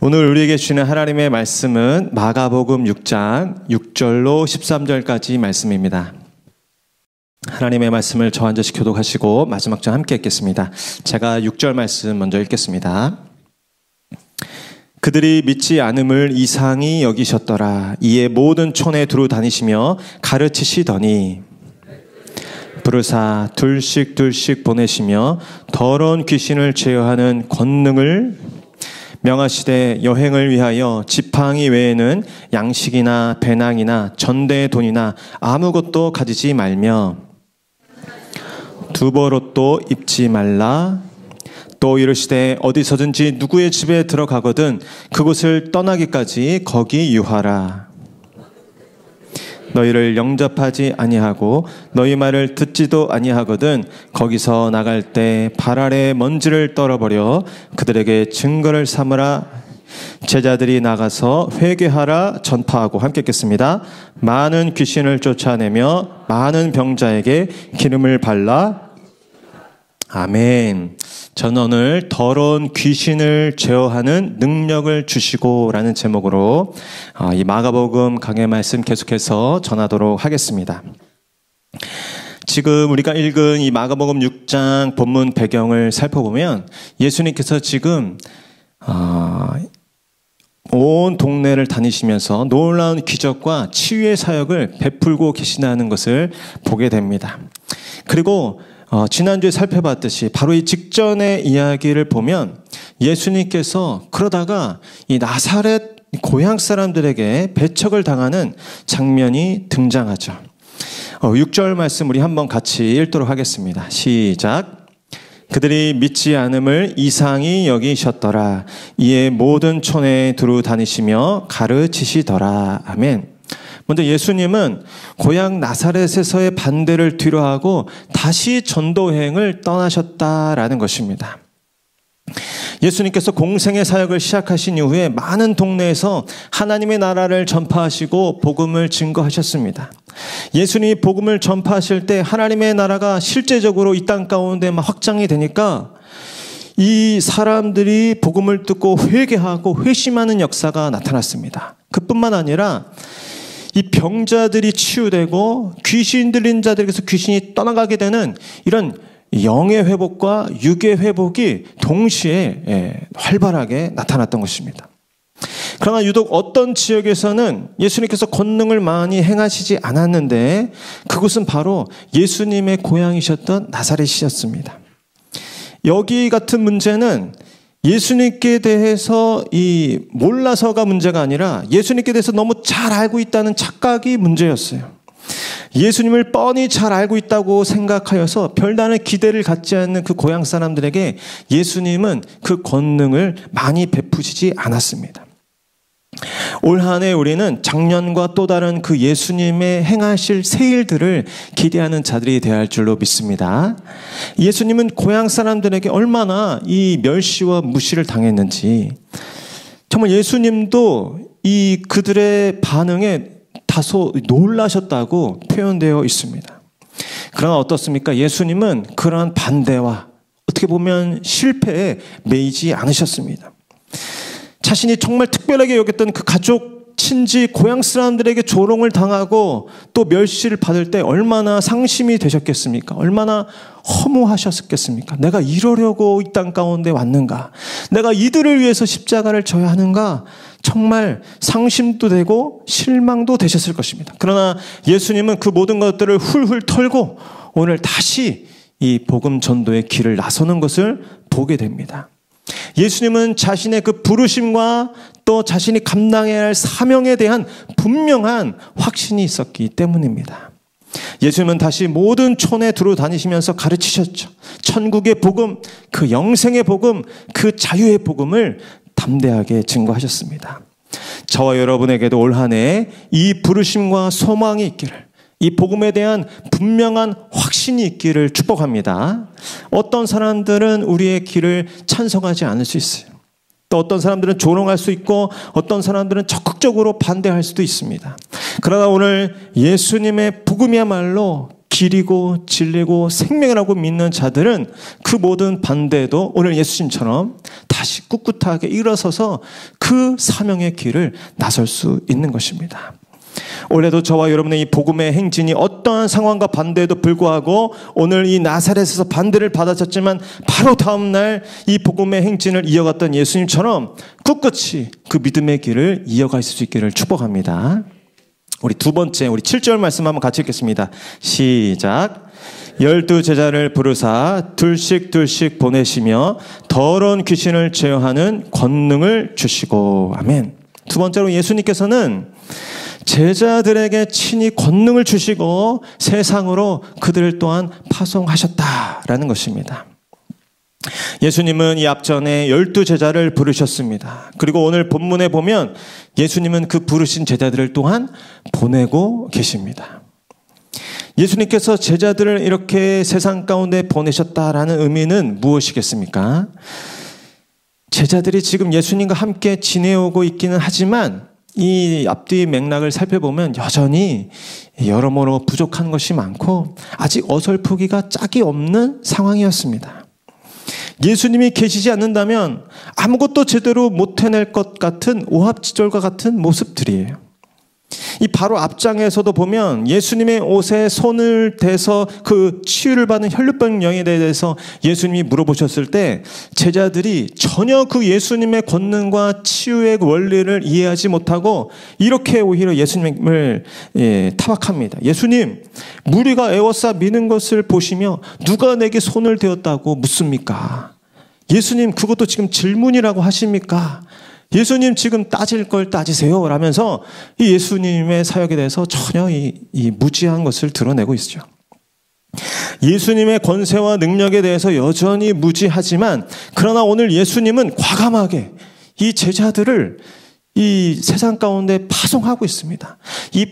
오늘 우리에게 주시는 하나님의 말씀은 마가복음 6장 6절로 13절까지 말씀입니다. 하나님의 말씀을 저 한 절씩 교독하시고 마지막 절 함께 읽겠습니다. 제가 6절 말씀 먼저 읽겠습니다. 그들이 믿지 않음을 이상히 여기셨더라. 이에 모든 촌에 두루 다니시며 가르치시더니 부르사 둘씩 보내시며 더러운 귀신을 제어하는 권능을 명하시되 여행을 위하여 지팡이 외에는 양식이나 배낭이나 전대의 돈이나 아무것도 가지지 말며 두벌옷도 입지 말라. 또 이르시되 어디서든지 누구의 집에 들어가거든 그곳을 떠나기까지 거기 유하라. 너희를 영접하지 아니하고 너희 말을 듣지도 아니하거든 거기서 나갈 때 발 아래 먼지를 떨어버려 그들에게 증거를 삼으라. 제자들이 나가서 회개하라 전파하고 함께 읽겠습니다. 많은 귀신을 쫓아내며 많은 병자에게 기름을 발라. 아멘. 저는 오늘 더러운 귀신을 제어하는 능력을 주시고 라는 제목으로 이 마가복음 강해 말씀 계속해서 전하도록 하겠습니다. 지금 우리가 읽은 이 마가복음 6장 본문 배경을 살펴보면 예수님께서 지금 온 동네를 다니시면서 놀라운 기적과 치유의 사역을 베풀고 계시다는 것을 보게 됩니다. 그리고 지난주에 살펴봤듯이 바로 이 직전의 이야기를 보면 예수님께서 그러다가 이 나사렛 고향 사람들에게 배척을 당하는 장면이 등장하죠. 6절 말씀 우리 한번 같이 읽도록 하겠습니다. 시작. 그들이 믿지 않음을 이상히 여기셨더라. 이에 모든 촌에 두루 다니시며 가르치시더라. 아멘. 먼저 예수님은 고향 나사렛에서의 반대를 뒤로하고 다시 전도여행을 떠나셨다라는 것입니다. 예수님께서 공생의 사역을 시작하신 이후에 많은 동네에서 하나님의 나라를 전파하시고 복음을 증거하셨습니다. 예수님이 복음을 전파하실 때 하나님의 나라가 실제적으로 이 땅 가운데 확장이 되니까 이 사람들이 복음을 듣고 회개하고 회심하는 역사가 나타났습니다. 그뿐만 아니라 이 병자들이 치유되고 귀신 들린 자들에게서 귀신이 떠나가게 되는 이런 영의 회복과 육의 회복이 동시에 활발하게 나타났던 것입니다. 그러나 유독 어떤 지역에서는 예수님께서 권능을 많이 행하시지 않았는데 그곳은 바로 예수님의 고향이셨던 나사렛이었습니다. 여기 같은 문제는 예수님께 대해서 몰라서가 문제가 아니라 예수님께 대해서 너무 잘 알고 있다는 착각이 문제였어요. 예수님을 뻔히 잘 알고 있다고 생각하여서 별다른 기대를 갖지 않는 그 고향 사람들에게 예수님은 그 권능을 많이 베푸시지 않았습니다. 올 한 해 우리는 작년과 또 다른 그 예수님의 행하실 새 일들을 기대하는 자들이 되어야 할 줄로 믿습니다. 예수님은 고향 사람들에게 얼마나 이 멸시와 무시를 당했는지 정말 예수님도 그들의 반응에 다소 놀라셨다고 표현되어 있습니다. 그러나 어떻습니까? 예수님은 그러한 반대와 어떻게 보면 실패에 매이지 않으셨습니다. 자신이 정말 특별하게 여겼던 그 가족, 친지, 고향 사람들에게 조롱을 당하고 또 멸시를 받을 때 얼마나 상심이 되셨겠습니까? 얼마나 허무하셨겠습니까? 내가 이러려고 이 땅 가운데 왔는가? 내가 이들을 위해서 십자가를 져야 하는가? 정말 상심도 되고 실망도 되셨을 것입니다. 그러나 예수님은 그 모든 것들을 훌훌 털고 오늘 다시 이 복음 전도의 길을 나서는 것을 보게 됩니다. 예수님은 자신의 그 부르심과 또 자신이 감당해야 할 사명에 대한 분명한 확신이 있었기 때문입니다. 예수님은 다시 모든 촌에 두루 다니시면서 가르치셨죠. 천국의 복음, 그 영생의 복음, 그 자유의 복음을 담대하게 증거하셨습니다. 저와 여러분에게도 올 한 해 이 부르심과 소망이 있기를, 이 복음에 대한 분명한 확신이 있기를 축복합니다. 어떤 사람들은 우리의 길을 찬성하지 않을 수 있어요. 또 어떤 사람들은 조롱할 수 있고 어떤 사람들은 적극적으로 반대할 수도 있습니다. 그러나 오늘 예수님의 복음이야말로 길이고 진리고 생명이라고 믿는 자들은 그 모든 반대에도 오늘 예수님처럼 다시 꿋꿋하게 일어서서 그 사명의 길을 나설 수 있는 것입니다. 올해도 저와 여러분의 이 복음의 행진이 어떠한 상황과 반대에도 불구하고 오늘 이 나사렛에서 반대를 받아쳤지만 바로 다음날 이 복음의 행진을 이어갔던 예수님처럼 꿋꿋이 그 믿음의 길을 이어갈 수 있기를 축복합니다. 우리 두 번째, 우리 7절 말씀 한번 같이 읽겠습니다. 시작. 12 제자를 부르사 둘씩 보내시며 더러운 귀신을 제어하는 권능을 주시고. 아멘. 두 번째로 예수님께서는 제자들에게 친히 권능을 주시고 세상으로 그들을 또한 파송하셨다라는 것입니다. 예수님은 이 앞전에 12 제자를 부르셨습니다. 그리고 오늘 본문에 보면 예수님은 그 부르신 제자들을 또한 보내고 계십니다. 예수님께서 제자들을 이렇게 세상 가운데 보내셨다라는 의미는 무엇이겠습니까? 제자들이 지금 예수님과 함께 지내오고 있기는 하지만 이 앞뒤 맥락을 살펴보면 여전히 여러모로 부족한 것이 많고 아직 어설프기가 짝이 없는 상황이었습니다. 예수님이 계시지 않는다면 아무것도 제대로 못 해낼 것 같은 오합지졸과 같은 모습들이에요. 이 바로 앞장에서도 보면 예수님의 옷에 손을 대서 그 치유를 받는 혈루병 영에 대해서 예수님이 물어보셨을 때 제자들이 전혀 그 예수님의 권능과 치유의 원리를 이해하지 못하고 이렇게 오히려 예수님을 타박합니다. 예수님, 무리가 에워싸 미는 것을 보시며 누가 내게 손을 대었다고 묻습니까? 예수님, 그것도 지금 질문이라고 하십니까? 예수님 지금 따질 걸 따지세요 라면서 이 예수님의 사역에 대해서 전혀 이 무지한 것을 드러내고 있죠. 예수님의 권세와 능력에 대해서 여전히 무지하지만 그러나 오늘 예수님은 과감하게 이 제자들을 이 세상 가운데 파송하고 있습니다. 이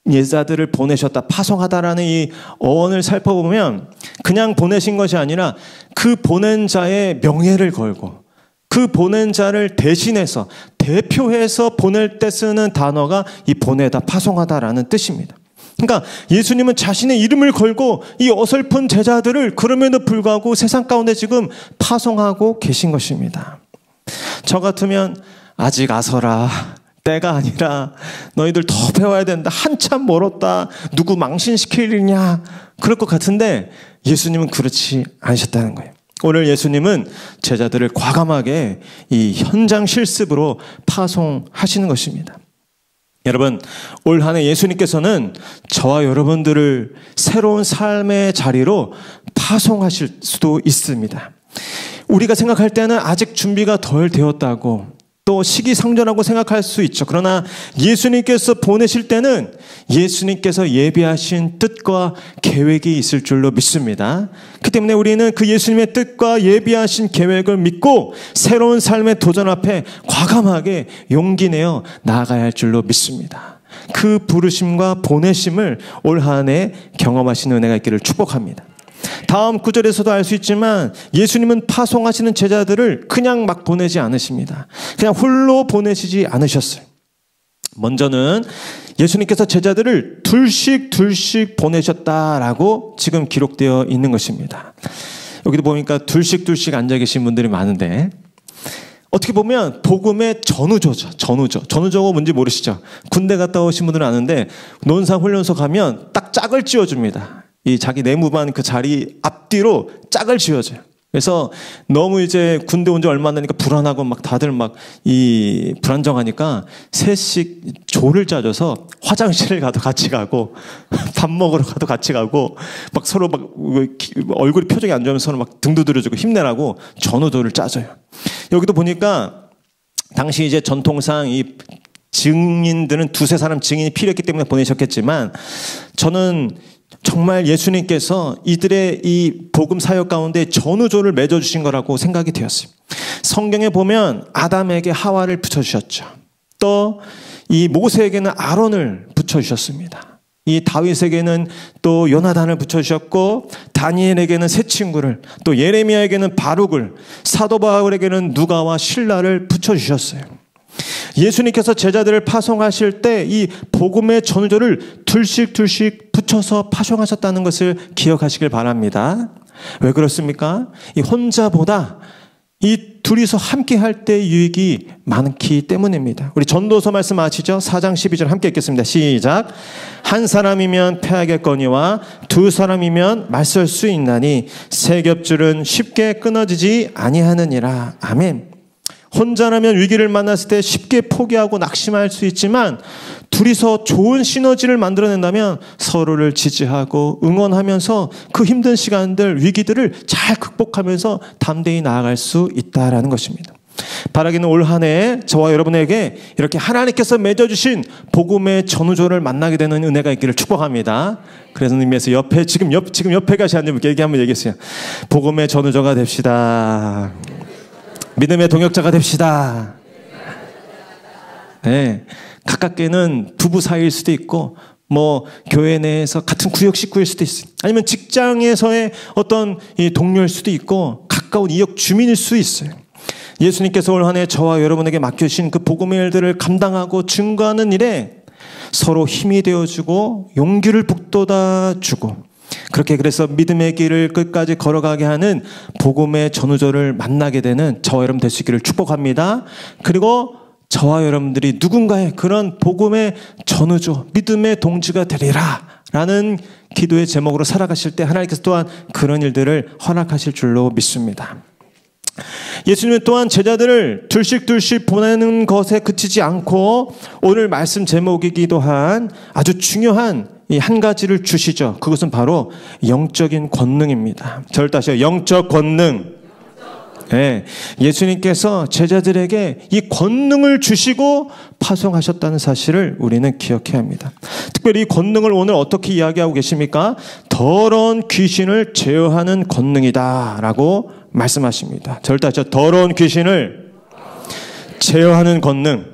제자들을 보내셨다, 파송하다라는 이 어원을 살펴보면 그냥 보내신 것이 아니라 그 보낸 자의 명예를 걸고 그 보낸 자를 대신해서 대표해서 보낼 때 쓰는 단어가 이 보내다, 파송하다라는 뜻입니다. 그러니까 예수님은 자신의 이름을 걸고 이 어설픈 제자들을 그럼에도 불구하고 세상 가운데 지금 파송하고 계신 것입니다. 저 같으면 아직 아서라, 때가 아니라 너희들 더 배워야 된다, 한참 멀었다, 누구 망신시킬 일이냐 그럴 것 같은데 예수님은 그렇지 않으셨다는 거예요. 오늘 예수님은 제자들을 과감하게 이 현장 실습으로 파송하시는 것입니다. 여러분, 올 한 해 예수님께서는 저와 여러분들을 새로운 삶의 자리로 파송하실 수도 있습니다. 우리가 생각할 때는 아직 준비가 덜 되었다고 또 시기상조라고 생각할 수 있죠. 그러나 예수님께서 보내실 때는 예수님께서 예비하신 뜻과 계획이 있을 줄로 믿습니다. 그 때문에 우리는 그 예수님의 뜻과 예비하신 계획을 믿고 새로운 삶의 도전 앞에 과감하게 용기 내어 나아가야 할 줄로 믿습니다. 그 부르심과 보내심을 올 한 해 경험하시는 은혜가 있기를 축복합니다. 다음 구절에서도 알 수 있지만 예수님은 파송하시는 제자들을 그냥 막 보내지 않으십니다. 그냥 홀로 보내시지 않으셨어요. 먼저는 예수님께서 제자들을 둘씩 보내셨다라고 지금 기록되어 있는 것입니다. 여기도 보니까 둘씩 앉아 계신 분들이 많은데 어떻게 보면 복음의 전우조죠. 전우조가 뭔지 모르시죠? 군대 갔다 오신 분들은 아는데 논상훈련소 가면 딱 짝을 찌워줍니다. 이 자기 내무반 그 자리 앞뒤로 짝을 지어줘요. 그래서 너무 이제 군대 온 지 얼마 안 되니까 불안하고 막 다들 막 이 불안정하니까 셋씩 조를 짜줘서 화장실을 가도 같이 가고 밥 먹으러 가도 같이 가고 막 서로 막 얼굴이 표정이 안 좋으면 서로 막 등 두드려주고 힘내라고 전우조를 짜줘요. 여기도 보니까 당시 이제 전통상 이 증인들은 두세 사람 증인이 필요했기 때문에 보내셨겠지만 저는 정말 예수님께서 이들의 이 복음 사역 가운데 전우조를 맺어주신 거라고 생각이 되었어요. 성경에 보면 아담에게 하와를 붙여주셨죠. 또 이 모세에게는 아론을 붙여주셨습니다. 이 다윗에게는 또 요나단을 붙여주셨고 다니엘에게는 세 친구를, 또 예레미야에게는 바룩을, 사도 바울에게는 누가와 실라를 붙여주셨어요. 예수님께서 제자들을 파송하실 때 이 복음의 전우조를 둘씩 붙여서 파송하셨다는 것을 기억하시길 바랍니다. 왜 그렇습니까? 이 혼자보다 이 둘이서 함께 할 때 유익이 많기 때문입니다. 우리 전도서 말씀 아시죠? 4장 12절 함께 읽겠습니다. 시작. 한 사람이면 패하겠거니와 두 사람이면 맞설 수 있나니 세 겹줄은 쉽게 끊어지지 아니하느니라. 아멘. 혼자라면 위기를 만났을 때 쉽게 포기하고 낙심할 수 있지만 둘이서 좋은 시너지를 만들어낸다면 서로를 지지하고 응원하면서 그 힘든 시간들, 위기들을 잘 극복하면서 담대히 나아갈 수 있다라는 것입니다. 바라기는 올 한 해 저와 여러분에게 이렇게 하나님께서 맺어주신 복음의 전우조를 만나게 되는 은혜가 있기를 축복합니다. 그래서 의미에서 지금 옆에 가시 앉은 분께 한번 얘기했어요. 복음의 전우조가 됩시다. 믿음의 동역자가 됩시다. 네. 가깝게는 부부 사이일 수도 있고, 교회 내에서 같은 구역 식구일 수도 있어요. 아니면 직장에서의 어떤 동료일 수도 있고, 가까운 이역 주민일 수 있어요. 예수님께서 올 한 해 저와 여러분에게 맡겨주신 그 복음의 일들을 감당하고 증거하는 일에 서로 힘이 되어주고, 용기를 북돋아주고, 그래서 믿음의 길을 끝까지 걸어가게 하는 복음의 전우조를 만나게 되는 저와 여러분 될 수 있기를 축복합니다. 그리고 저와 여러분들이 누군가의 그런 복음의 전우조, 믿음의 동지가 되리라 라는 기도의 제목으로 살아가실 때 하나님께서 또한 그런 일들을 허락하실 줄로 믿습니다. 예수님은 또한 제자들을 둘씩 보내는 것에 그치지 않고 오늘 말씀 제목이기도 한 아주 중요한 이 한 가지를 주시죠. 그것은 바로 영적인 권능입니다. 저를 다시요. 영적 권능. 네, 예수님께서 제자들에게 이 권능을 주시고 파송하셨다는 사실을 우리는 기억해야 합니다. 특별히 이 권능을 오늘 어떻게 이야기하고 계십니까? 더러운 귀신을 제어하는 권능이다 라고 말씀하십니다. 저를 다시요. 더러운 귀신을 제어하는 권능.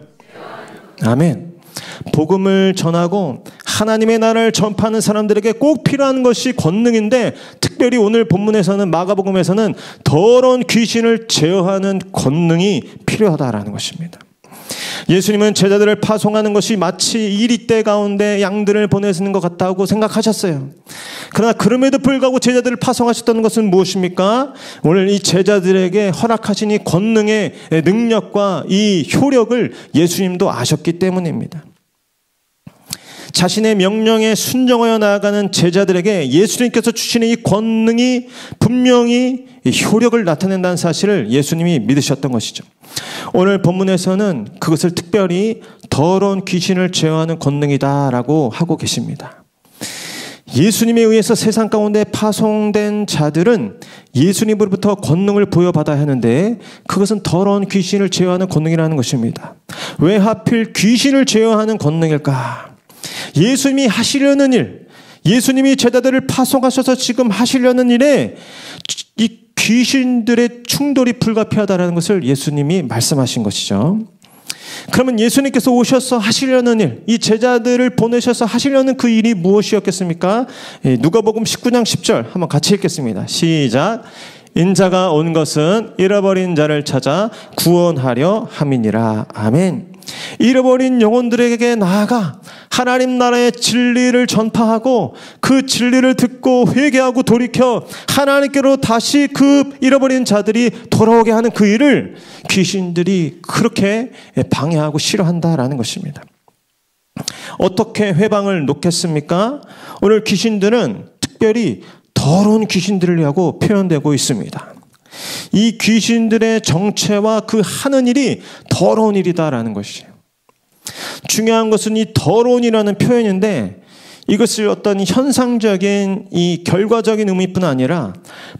아멘. 복음을 전하고 하나님의 나라를 전파하는 사람들에게 꼭 필요한 것이 권능인데, 특별히 오늘 본문에서는, 마가복음에서는 더러운 귀신을 제어하는 권능이 필요하다라는 것입니다. 예수님은 제자들을 파송하는 것이 마치 이리떼 가운데 양들을 보내시는 것 같다고 생각하셨어요. 그러나 그럼에도 불구하고 제자들을 파송하셨다는 것은 무엇입니까? 오늘 이 제자들에게 허락하신 이 권능의 능력과 이 효력을 예수님도 아셨기 때문입니다. 자신의 명령에 순종하여 나아가는 제자들에게 예수님께서 주시는 이 권능이 분명히 효력을 나타낸다는 사실을 예수님이 믿으셨던 것이죠. 오늘 본문에서는 그것을 특별히 더러운 귀신을 제어하는 권능이다라고 하고 계십니다. 예수님에 의해서 세상 가운데 파송된 자들은 예수님으로부터 권능을 부여받아야 하는데 그것은 더러운 귀신을 제어하는 권능이라는 것입니다. 왜 하필 귀신을 제어하는 권능일까? 예수님이 하시려는 일, 예수님이 제자들을 파송하셔서 지금 하시려는 일에 이 귀신들의 충돌이 불가피하다는 것을 예수님이 말씀하신 것이죠. 그러면 예수님께서 오셔서 하시려는 일, 이 제자들을 보내셔서 하시려는 그 일이 무엇이었겠습니까? 누가복음 19장 10절 한번 같이 읽겠습니다. 시작. 인자가 온 것은 잃어버린 자를 찾아 구원하려 함이니라. 아멘. 잃어버린 영혼들에게 나아가 하나님 나라의 진리를 전파하고 그 진리를 듣고 회개하고 돌이켜 하나님께로 다시 그 잃어버린 자들이 돌아오게 하는 그 일을 귀신들이 그렇게 방해하고 싫어한다라는 것입니다. 어떻게 회방을 놓겠습니까? 오늘 귀신들은 특별히 더러운 귀신들을 위하고 표현되고 있습니다. 이 귀신들의 정체와 그 하는 일이 더러운 일이다라는 것이에요. 중요한 것은 이 더러운이라는 표현인데 이것을 어떤 현상적인 이 결과적인 의미뿐 아니라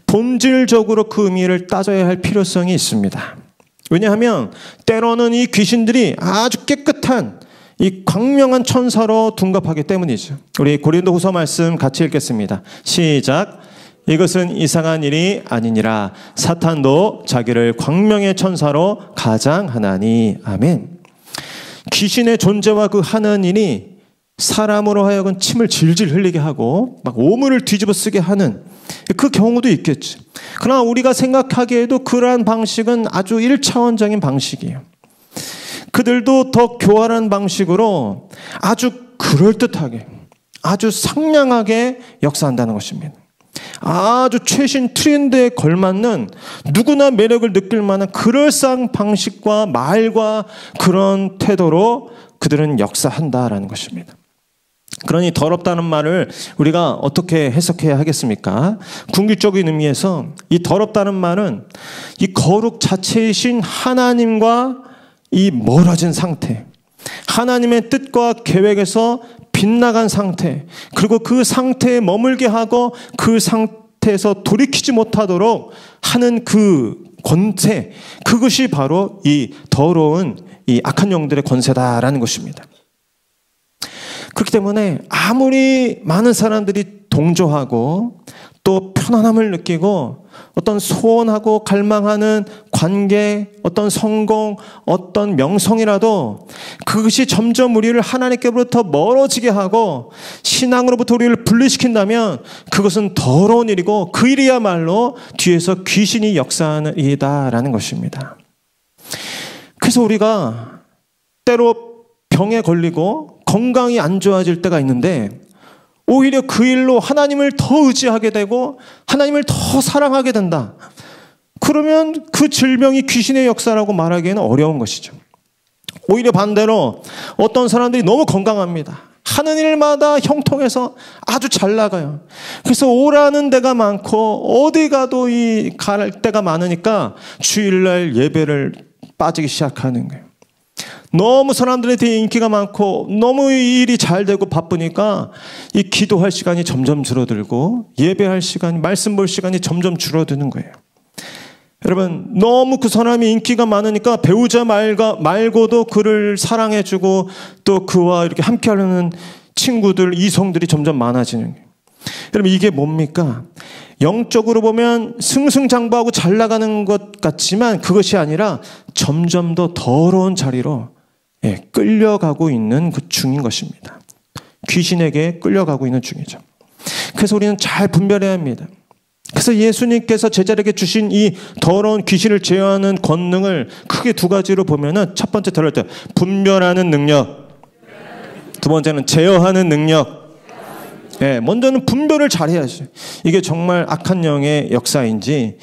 본질적으로 그 의미를 따져야 할 필요성이 있습니다. 왜냐하면 때로는 이 귀신들이 아주 깨끗한 이 광명한 천사로 둔갑하기 때문이죠. 우리 고린도후서 말씀 같이 읽겠습니다. 시작. 이것은 이상한 일이 아니니라. 사탄도 자기를 광명의 천사로 가장하나니. 아멘. 귀신의 존재와 그 하는 일이 사람으로 하여금 침을 질질 흘리게 하고 막 오물을 뒤집어 쓰게 하는 그 경우도 있겠죠. 그러나 우리가 생각하기에도 그러한 방식은 아주 1차원적인 방식이에요. 그들도 더 교활한 방식으로 아주 그럴듯하게, 아주 상냥하게 역사한다는 것입니다. 아주 최신 트렌드에 걸맞는 누구나 매력을 느낄 만한 그럴싸한 방식과 말과 그런 태도로 그들은 역사한다라는 것입니다. 그러니 더럽다는 말을 우리가 어떻게 해석해야 하겠습니까? 궁극적인 의미에서 이 더럽다는 말은 이 거룩 자체이신 하나님과 이 멀어진 상태, 하나님의 뜻과 계획에서 빗나간 상태, 그리고 그 상태에 머물게 하고 그 상태에서 돌이키지 못하도록 하는 그 권세, 그것이 바로 이 더러운 이 악한 영들의 권세다라는 것입니다. 그렇기 때문에 아무리 많은 사람들이 동조하고 또 편안함을 느끼고 어떤 소원하고 갈망하는 관계, 어떤 성공, 어떤 명성이라도 그것이 점점 우리를 하나님께로부터 멀어지게 하고 신앙으로부터 우리를 분리시킨다면 그것은 더러운 일이고 그 일이야말로 뒤에서 귀신이 역사하는 일이다라는 것입니다. 그래서 우리가 때로 병에 걸리고 건강이 안 좋아질 때가 있는데 오히려 그 일로 하나님을 더 의지하게 되고 하나님을 더 사랑하게 된다. 그러면 그 질병이 귀신의 역사라고 말하기에는 어려운 것이죠. 오히려 반대로 어떤 사람들이 너무 건강합니다. 하는 일마다 형통해서 아주 잘 나가요. 그래서 오라는 데가 많고 어디 가도 갈 데가 많으니까 주일날 예배를 빠지기 시작하는 거예요. 너무 사람들한테 인기가 많고 너무 일이 잘 되고 바쁘니까 이 기도할 시간이 점점 줄어들고 예배할 시간이, 말씀 볼 시간이 점점 줄어드는 거예요. 여러분, 너무 그 사람이 인기가 많으니까 배우자 말고도 그를 사랑해주고 또 그와 이렇게 함께하는 친구들, 이성들이 점점 많아지는 거예요. 여러분, 이게 뭡니까? 영적으로 보면 승승장구하고 잘 나가는 것 같지만 그것이 아니라 점점 더 더러운 자리로 끌려가고 있는 그 중인 것입니다. 귀신에게 끌려가고 있는 중이죠. 그래서 우리는 잘 분별해야 합니다. 그래서 예수님께서 제자에게 주신 이 더러운 귀신을 제어하는 권능을 크게 두 가지로 보면은 첫 번째 들을 때 분별하는 능력, 두 번째는 제어하는 능력. 먼저는 분별을 잘해야지. 이게 정말 악한 영의 역사인지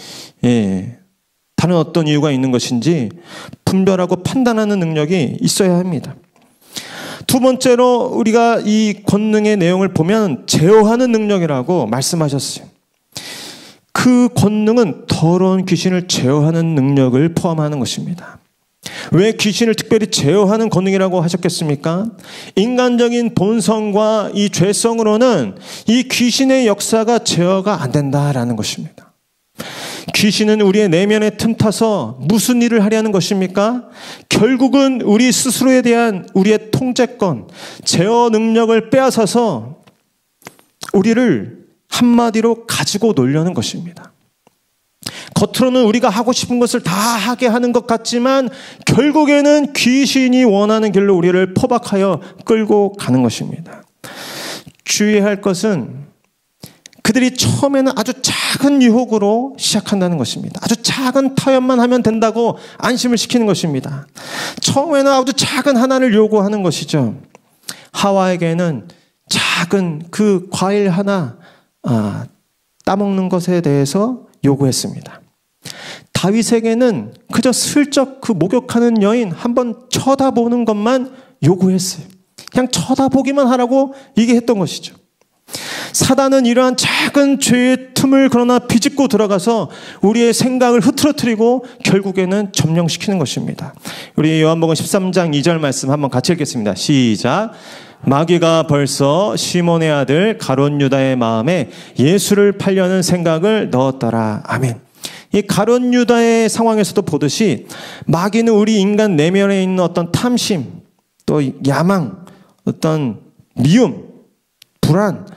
다른 어떤 이유가 있는 것인지 분별하고 판단하는 능력이 있어야 합니다. 두 번째로 우리가 이 권능의 내용을 보면 제어하는 능력이라고 말씀하셨어요. 그 권능은 더러운 귀신을 제어하는 능력을 포함하는 것입니다. 왜 귀신을 특별히 제어하는 권능이라고 하셨겠습니까? 인간적인 본성과 이 죄성으로는 이 귀신의 역사가 제어가 안 된다라는 것입니다. 귀신은 우리의 내면에 틈타서 무슨 일을 하려는 것입니까? 결국은 우리 스스로에 대한 우리의 통제권, 제어 능력을 빼앗아서 우리를 한마디로 가지고 놀려는 것입니다. 겉으로는 우리가 하고 싶은 것을 다 하게 하는 것 같지만 결국에는 귀신이 원하는 길로 우리를 포박하여 끌고 가는 것입니다. 주의할 것은 그들이 처음에는 아주 작은 유혹으로 시작한다는 것입니다. 아주 작은 타협만 하면 된다고 안심을 시키는 것입니다. 처음에는 아주 작은 하나를 요구하는 것이죠. 하와에게는 작은 그 과일 하나 따먹는 것에 대해서 요구했습니다. 다윗에게는 그저 슬쩍 그 목욕하는 여인 한번 쳐다보는 것만 요구했어요. 그냥 쳐다보기만 하라고 얘기했던 것이죠. 사단은 이러한 작은 죄의 틈을 그러나 비집고 들어가서 우리의 생각을 흐트러뜨리고 결국에는 점령시키는 것입니다. 우리 요한복음 13장 2절 말씀 한번 같이 읽겠습니다. 시작. 마귀가 벌써 시몬의 아들 가룟 유다의 마음에 예수를 팔려는 생각을 넣었더라. 아멘. 이 가룟 유다의 상황에서도 보듯이 마귀는 우리 인간 내면에 있는 어떤 탐심, 또 야망, 어떤 미움, 불안,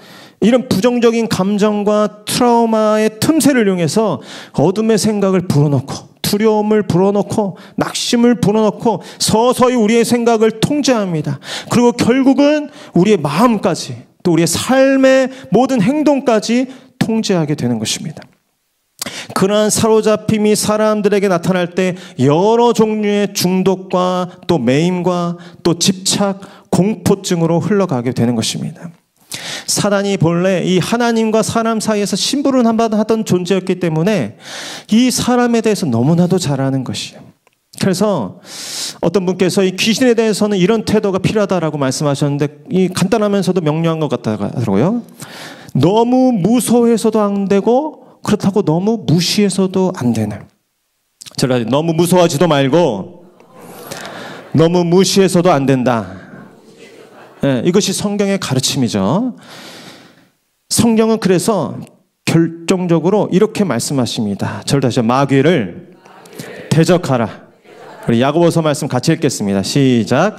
이런 부정적인 감정과 트라우마의 틈새를 이용해서 어둠의 생각을 불어넣고 두려움을 불어넣고 낙심을 불어넣고 서서히 우리의 생각을 통제합니다. 그리고 결국은 우리의 마음까지 또 우리의 삶의 모든 행동까지 통제하게 되는 것입니다. 그러한 사로잡힘이 사람들에게 나타날 때 여러 종류의 중독과 또 매임과 또 집착, 공포증으로 흘러가게 되는 것입니다. 사단이 본래 이 하나님과 사람 사이에서 심부름하던 존재였기 때문에 이 사람에 대해서 너무나도 잘 아는 것이에요. 그래서 어떤 분께서 이 귀신에 대해서는 이런 태도가 필요하다라고 말씀하셨는데 이 간단하면서도 명료한 것 같더라고요. 너무 무서워해서도 안 되고 그렇다고 너무 무시해서도 안 되는. 제가 너무 무서워하지도 말고 너무 무시해서도 안 된다. 네, 이것이 성경의 가르침이죠. 성경은 그래서 결정적으로 이렇게 말씀하십니다. 저를 다시 마귀를 대적하라. 우리 야고보서 말씀 같이 읽겠습니다. 시작.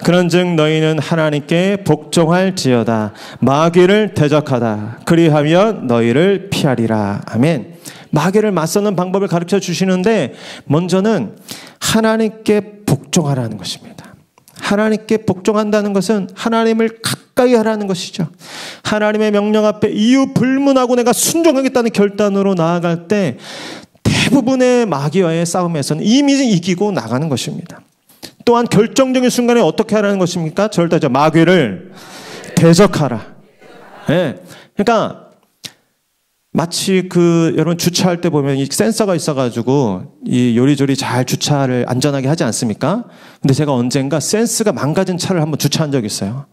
그런즉 너희는 하나님께 복종할지어다. 마귀를 대적하다. 그리하면 너희를 피하리라. 아멘. 마귀를 맞서는 방법을 가르쳐 주시는데 먼저는 하나님께 복종하라는 것입니다. 하나님께 복종한다는 것은 하나님을 가까이 하라는 것이죠. 하나님의 명령 앞에 이유 불문하고 내가 순종하겠다는 결단으로 나아갈 때 대부분의 마귀와의 싸움에서는 이미 이기고 나가는 것입니다. 또한 결정적인 순간에 어떻게 하라는 것입니까? 절대 마귀를 대적하라. 네. 그러니까 마치 여러분 주차할 때 보면 이 센서가 있어가지고 이 요리조리 잘 주차를 안전하게 하지 않습니까? 근데 제가 언젠가 센스가 망가진 차를 한번 주차한 적이 있어요.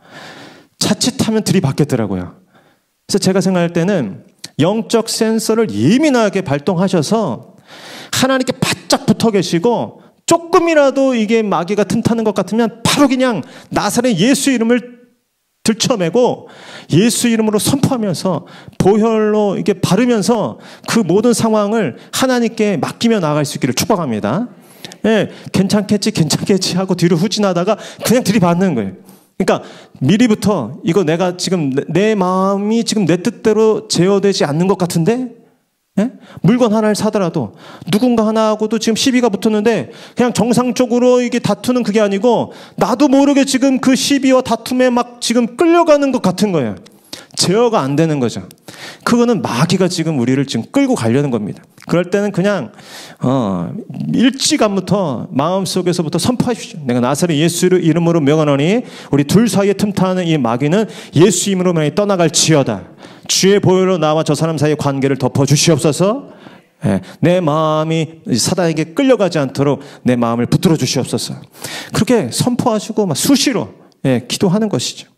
자칫하면 들이받겠더라고요. 그래서 제가 생각할 때는 영적 센서를 예민하게 발동하셔서 하나님께 바짝 붙어 계시고 조금이라도 이게 마귀가 틈타는 것 같으면 바로 그냥 나사렛 예수 이름을 들쳐매고 예수 이름으로 선포하면서 보혈로 이렇게 바르면서 그 모든 상황을 하나님께 맡기며 나아갈 수 있기를 축복합니다. 예, 괜찮겠지 하고 뒤로 후진하다가 그냥 들이받는 거예요. 그러니까 미리부터 이거 내가 지금 내 마음이 지금 내 뜻대로 제어되지 않는 것 같은데 예? 물건 하나를 사더라도 누군가 하나하고도 지금 시비가 붙었는데 그냥 정상적으로 이게 다투는 그게 아니고 나도 모르게 지금 그 시비와 다툼에 막 지금 끌려가는 것 같은 거예요. 제어가 안 되는 거죠. 그거는 마귀가 지금 우리를 지금 끌고 가려는 겁니다. 그럴 때는 그냥 일찌감부터 마음속에서부터 선포하십시오. 내가 나사렛 예수 이름으로 명하노니 우리 둘 사이에 틈타는 이 마귀는 예수 이름으로 떠나갈지어다. 주의 보혈로 나와 저 사람 사이의 관계를 덮어주시옵소서. 내 마음이 사단에게 끌려가지 않도록 내 마음을 붙들어 주시옵소서. 그렇게 선포하시고 막 수시로 기도하는 것이죠.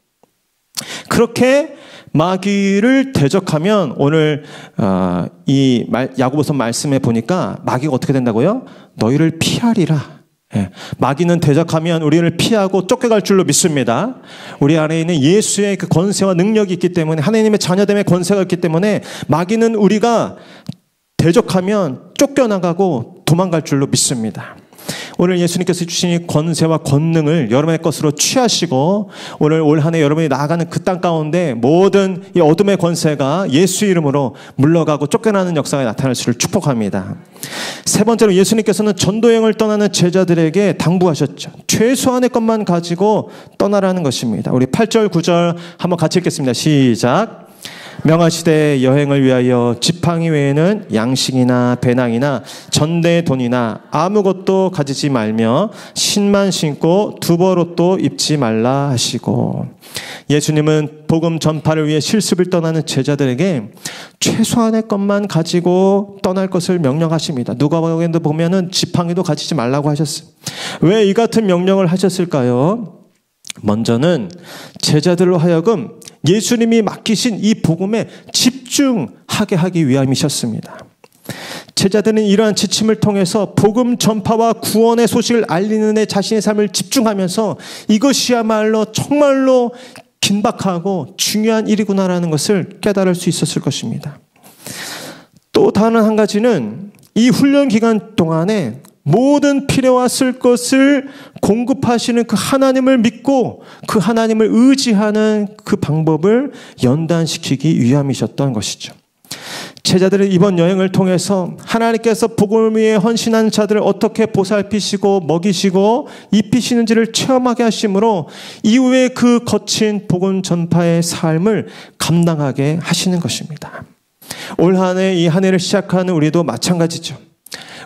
그렇게 마귀를 대적하면 오늘 이 야고보서 말씀에 보니까 마귀가 어떻게 된다고요? 너희를 피하리라. 마귀는 대적하면 우리를 피하고 쫓겨갈 줄로 믿습니다. 우리 안에 있는 예수의 그 권세와 능력이 있기 때문에 하나님의 자녀됨의 권세가 있기 때문에 마귀는 우리가 대적하면 쫓겨나가고 도망갈 줄로 믿습니다. 오늘 예수님께서 주신 이 권세와 권능을 여러분의 것으로 취하시고 오늘 올 한 해 여러분이 나아가는 그 땅 가운데 모든 이 어둠의 권세가 예수 이름으로 물러가고 쫓겨나는 역사가 나타날 수를 축복합니다. 세 번째로 예수님께서는 전도여행을 떠나는 제자들에게 당부하셨죠. 최소한의 것만 가지고 떠나라는 것입니다. 우리 8절 9절 한번 같이 읽겠습니다. 시작. 명하시되 여행을 위하여 지팡이 외에는 양식이나 배낭이나 전대 돈이나 아무것도 가지지 말며 신만 신고 두벌옷도 입지 말라 하시고, 예수님은 복음 전파를 위해 실습을 떠나는 제자들에게 최소한의 것만 가지고 떠날 것을 명령하십니다. 누가복음에도 보면은 지팡이도 가지지 말라고 하셨어요. 왜 이 같은 명령을 하셨을까요? 먼저는 제자들로 하여금 예수님이 맡기신 이 복음에 집중하게 하기 위함이셨습니다. 제자들은 이러한 지침을 통해서 복음 전파와 구원의 소식을 알리는 데 자신의 삶을 집중하면서 이것이야말로 정말로 긴박하고 중요한 일이구나라는 것을 깨달을 수 있었을 것입니다. 또 다른 한 가지는 이 훈련 기간 동안에 모든 필요와 쓸 것을 공급하시는 그 하나님을 믿고 그 하나님을 의지하는 그 방법을 연단시키기 위함이셨던 것이죠. 제자들은 이번 여행을 통해서 하나님께서 복음을 위해 헌신한 자들을 어떻게 보살피시고 먹이시고 입히시는지를 체험하게 하심으로 이후에 그 거친 복음 전파의 삶을 감당하게 하시는 것입니다. 올 한 해 이 한 해를 시작하는 우리도 마찬가지죠.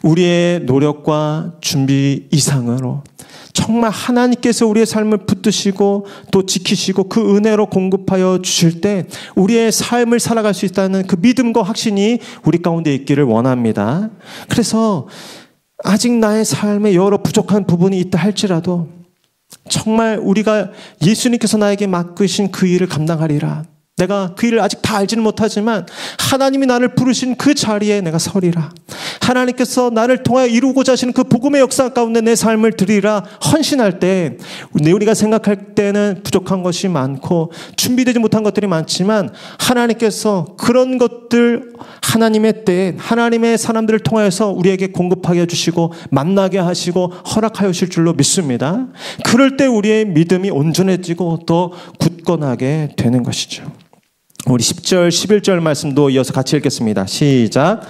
우리의 노력과 준비 이상으로 정말 하나님께서 우리의 삶을 붙드시고 또 지키시고 그 은혜로 공급하여 주실 때 우리의 삶을 살아갈 수 있다는 그 믿음과 확신이 우리 가운데 있기를 원합니다. 그래서 아직 나의 삶에 여러 부족한 부분이 있다 할지라도 정말 우리가 예수님께서 나에게 맡기신 그 일을 감당하리라. 내가 그 일을 아직 다 알지는 못하지만 하나님이 나를 부르신 그 자리에 내가 서리라. 하나님께서 나를 통하여 이루고자 하시는 그 복음의 역사 가운데 내 삶을 드리라 헌신할 때 우리가 생각할 때는 부족한 것이 많고 준비되지 못한 것들이 많지만 하나님께서 그런 것들 하나님의 때에 하나님의 사람들을 통하여서 우리에게 공급하게 해주시고 만나게 하시고 허락하여 주실 줄로 믿습니다. 그럴 때 우리의 믿음이 온전해지고 더 굳건하게 되는 것이죠. 우리 10절, 11절 말씀도 이어서 같이 읽겠습니다. 시작.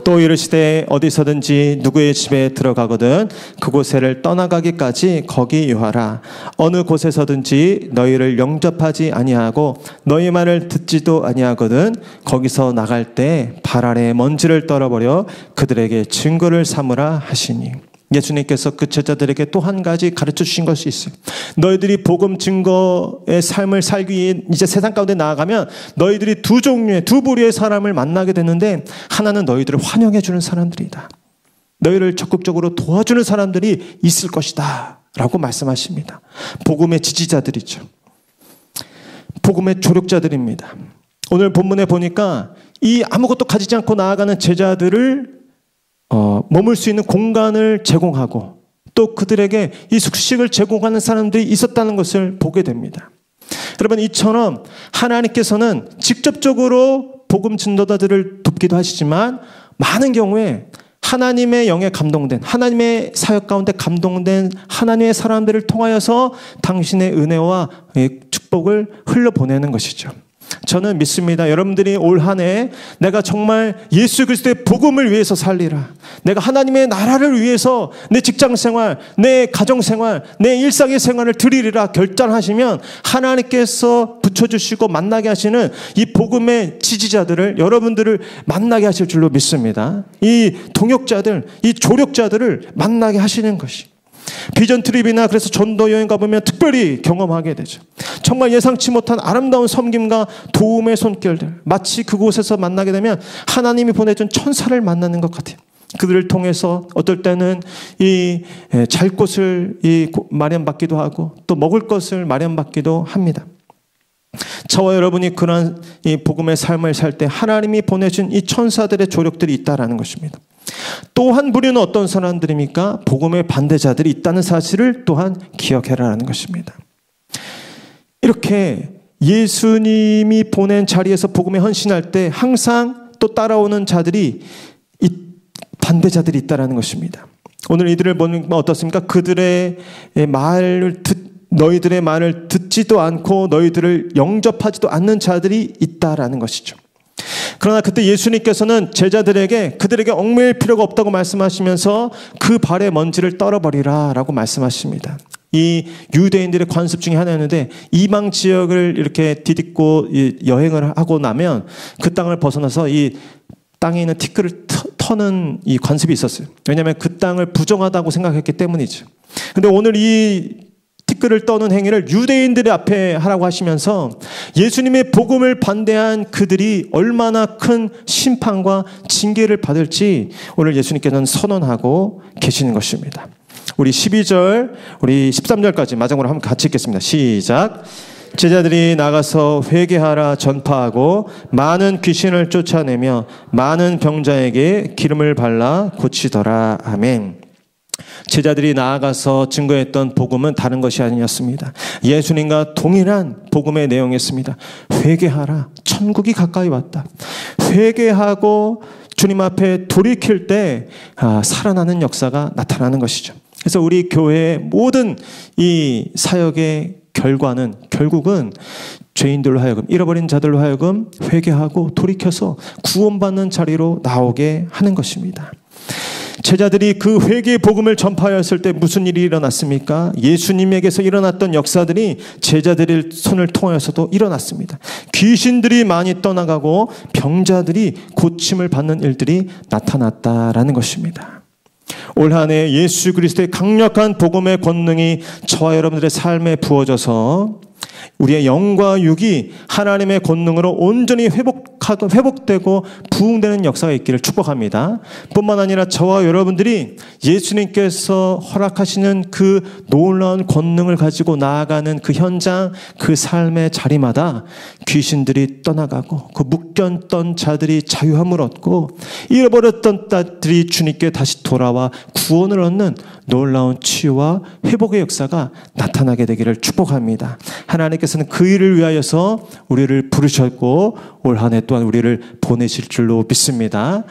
또 이르시되 어디서든지 누구의 집에 들어가거든 그곳에를 떠나가기까지 거기 유하라. 어느 곳에서든지 너희를 영접하지 아니하고 너희 말을 듣지도 아니하거든 거기서 나갈 때 발 아래 먼지를 떨어버려 그들에게 증거를 삼으라 하시니. 예수님께서 그 제자들에게 또 한 가지 가르쳐 주신 것이 있어요. 너희들이 복음 증거의 삶을 살기 위해 이제 세상 가운데 나아가면 너희들이 두 종류의 두 부류의 사람을 만나게 되는데 하나는 너희들을 환영해 주는 사람들이다. 너희를 적극적으로 도와주는 사람들이 있을 것이다 라고 말씀하십니다. 복음의 지지자들이죠. 복음의 조력자들입니다. 오늘 본문에 보니까 이 아무것도 가지지 않고 나아가는 제자들을 머물 수 있는 공간을 제공하고 또 그들에게 이 숙식을 제공하는 사람들이 있었다는 것을 보게 됩니다. 여러분, 이처럼 하나님께서는 직접적으로 복음 전도자들을 돕기도 하시지만 많은 경우에 하나님의 영에 감동된 하나님의 사역 가운데 감동된 하나님의 사람들을 통하여서 당신의 은혜와 축복을 흘려보내는 것이죠. 저는 믿습니다. 여러분들이 올 한 해 내가 정말 예수 그리스도의 복음을 위해서 살리라. 내가 하나님의 나라를 위해서 내 직장생활, 내 가정생활, 내 일상의 생활을 드리리라 결단하시면 하나님께서 붙여주시고 만나게 하시는 이 복음의 지지자들을 여러분들을 만나게 하실 줄로 믿습니다. 이 동역자들, 이 조력자들을 만나게 하시는 것이. 비전 트립이나 그래서 전도 여행 가보면 특별히 경험하게 되죠. 정말 예상치 못한 아름다운 섬김과 도움의 손길들, 마치 그곳에서 만나게 되면 하나님이 보내준 천사를 만나는 것 같아요. 그들을 통해서 어떨 때는 이 잘 곳을 마련받기도 하고 또 먹을 것을 마련받기도 합니다. 저와 여러분이 그러한 이 복음의 삶을 살 때 하나님이 보내준 이 천사들의 조력들이 있다라는 것입니다. 또 한 부류는 어떤 사람들입니까? 복음의 반대자들이 있다는 사실을 또한 기억해라라는 것입니다. 이렇게 예수님이 보낸 자리에서 복음에 헌신할 때 항상 또 따라오는 자들이 반대자들이 있다라는 것입니다. 오늘 이들을 보면 어떻습니까? 그들의 너희들의 말을 듣지도 않고 너희들을 영접하지도 않는 자들이 있다라는 것이죠. 그러나 그때 예수님께서는 제자들에게 그들에게 얽매일 필요가 없다고 말씀하시면서 그 발에 먼지를 떨어버리라 라고 말씀하십니다. 이 유대인들의 관습 중에 하나였는데 이방 지역을 이렇게 디딛고 여행을 하고 나면 그 땅을 벗어나서 이 땅에 있는 티끌을 터는 이 관습이 있었어요. 왜냐하면 그 땅을 부정하다고 생각했기 때문이죠. 근데 오늘 이 티끌을 떠는 행위를 유대인들의 앞에 하라고 하시면서 예수님의 복음을 반대한 그들이 얼마나 큰 심판과 징계를 받을지 오늘 예수님께서는 선언하고 계시는 것입니다. 우리 12절, 우리 13절까지 마지막으로 한번 같이 읽겠습니다. 시작. 제자들이 나가서 회개하라 전파하고 많은 귀신을 쫓아내며 많은 병자에게 기름을 발라 고치더라. 아멘. 제자들이 나아가서 증거했던 복음은 다른 것이 아니었습니다. 예수님과 동일한 복음의 내용이었습니다. 회개하라. 천국이 가까이 왔다. 회개하고 주님 앞에 돌이킬 때 살아나는 역사가 나타나는 것이죠. 그래서 우리 교회의 모든 이 사역의 결과는 결국은 죄인들로 하여금 잃어버린 자들로 하여금 회개하고 돌이켜서 구원받는 자리로 나오게 하는 것입니다. 제자들이 그 회개의 복음을 전파하였을 때 무슨 일이 일어났습니까? 예수님에게서 일어났던 역사들이 제자들의 손을 통하여서도 일어났습니다. 귀신들이 많이 떠나가고 병자들이 고침을 받는 일들이 나타났다라는 것입니다. 올 한 해 예수 그리스도의 강력한 복음의 권능이 저와 여러분들의 삶에 부어져서 우리의 영과 육이 하나님의 권능으로 온전히 회복되고 부흥되는 역사가 있기를 축복합니다. 뿐만 아니라 저와 여러분들이 예수님께서 허락하시는 그 놀라운 권능을 가지고 나아가는 그 현장, 그 삶의 자리마다 귀신들이 떠나가고 그 묶였던 자들이 자유함을 얻고 잃어버렸던 딸들이 주님께 다시 돌아와 구원을 얻는 놀라운 치유와 회복의 역사가 나타나게 되기를 축복합니다. 하나님께서는 그 일을 위하여서 우리를 부르셨고 올 한 해 또한 우리를 보내실 줄로 믿습니다.